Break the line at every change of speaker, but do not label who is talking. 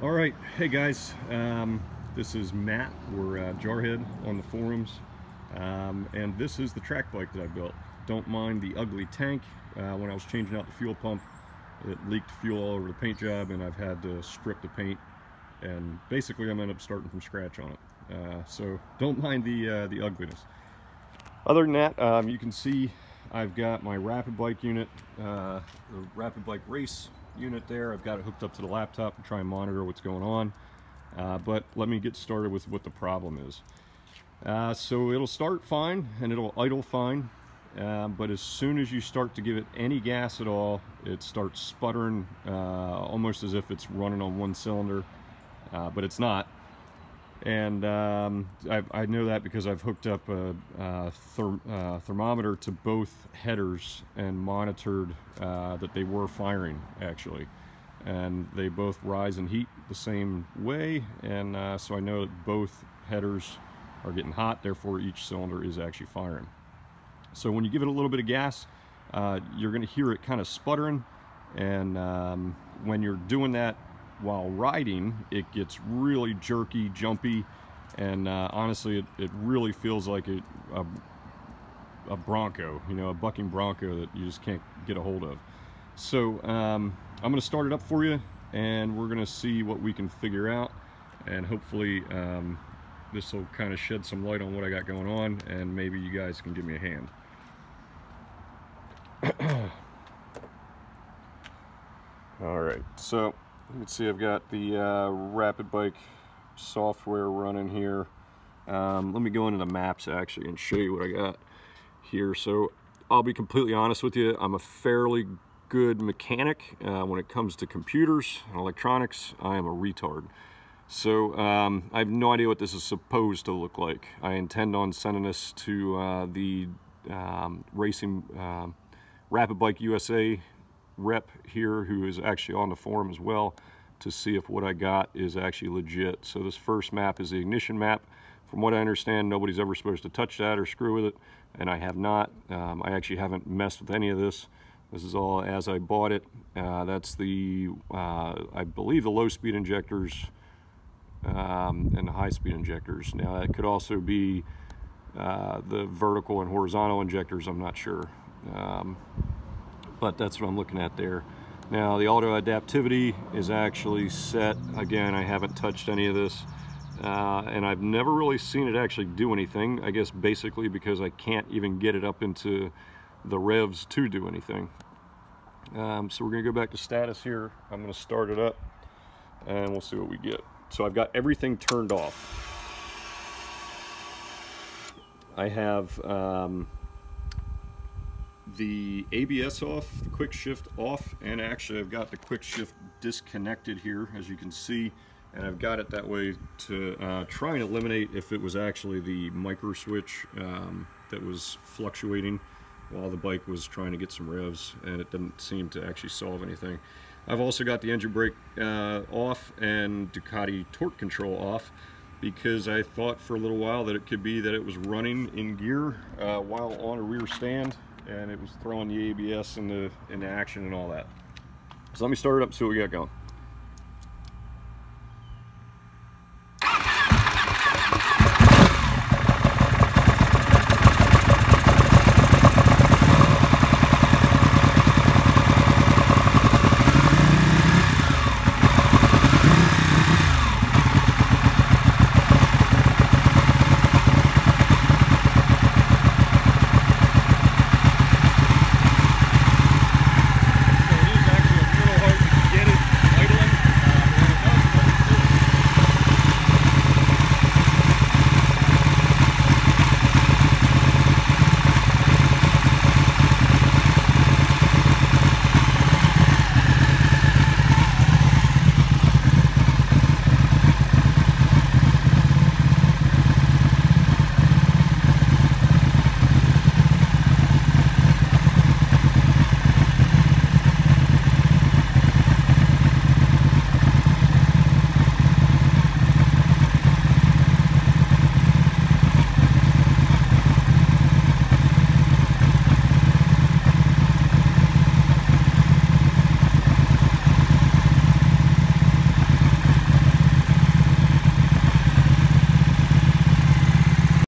All right, hey guys, this is Matt. We're Jarhead on the forums, and this is the track bike that I built. Don't mind the ugly tank. When I was changing out the fuel pump, it leaked fuel all over the paint job, and I've had to strip the paint, and basically I'm ended up starting from scratch on it. So don't mind the ugliness. Other than that, you can see I've got my rapid bike unit, the rapid bike race unit there. I've got it hooked up to the laptop to try and monitor what's going on. But let me get started with what the problem is. So it'll start fine and it'll idle fine, but as soon as you start to give it any gas at all, it starts sputtering, almost as if it's running on one cylinder, but it's not. And I know that because I've hooked up a thermometer to both headers and monitored that they were firing actually, and they both rise in heat the same way, and so I know that both headers are getting hot, therefore each cylinder is actually firing. So when you give it a little bit of gas, you're going to hear it kind of sputtering, and when you're doing that while riding, it gets really jerky, jumpy, and honestly it really feels like a bronco, you know, a bucking bronco that you just can't get a hold of. So I'm going to start it up for you, and we're going to see what we can figure out, and hopefully this will kind of shed some light on what I got going on, and maybe you guys can give me a hand. All right, so you can see I've got the rapid bike software running here. Let me go into the maps actually and show you what I got here. So I'll be completely honest with you, I'm a fairly good mechanic. When it comes to computers and electronics, I am a retard. So I have no idea what this is supposed to look like. I intend on sending this to the Racing Rapid Bike USA rep here, who is actually on the forum as well, to see if what I got is actually legit. So this first map is the ignition map. From what I understand, nobody's ever supposed to touch that or screw with it, and I have not. I actually haven't messed with any of this. This is all as I bought it. That's the I believe the low speed injectors and the high speed injectors. Now that could also be the vertical and horizontal injectors, I'm not sure. But that's what I'm looking at there. Now the auto adaptivity is actually set. Again, I haven't touched any of this, and I've never really seen it actually do anything. I guess basically because I can't even get it up into the revs to do anything. So we're gonna go back to status here. I'm gonna start it up and we'll see what we get. So I've got everything turned off. I have the ABS off, the quick shift off, and actually I've got the quick shift disconnected here, as you can see, and I've got it that way to try and eliminate if it was actually the micro switch that was fluctuating while the bike was trying to get some revs, and it didn't seem to actually solve anything. I've also got the engine brake off and Ducati torque control off, because I thought for a little while that it could be that it was running in gear while on a rear stand, and it was throwing the ABS into action and all that. So let me start it up and see what we got going.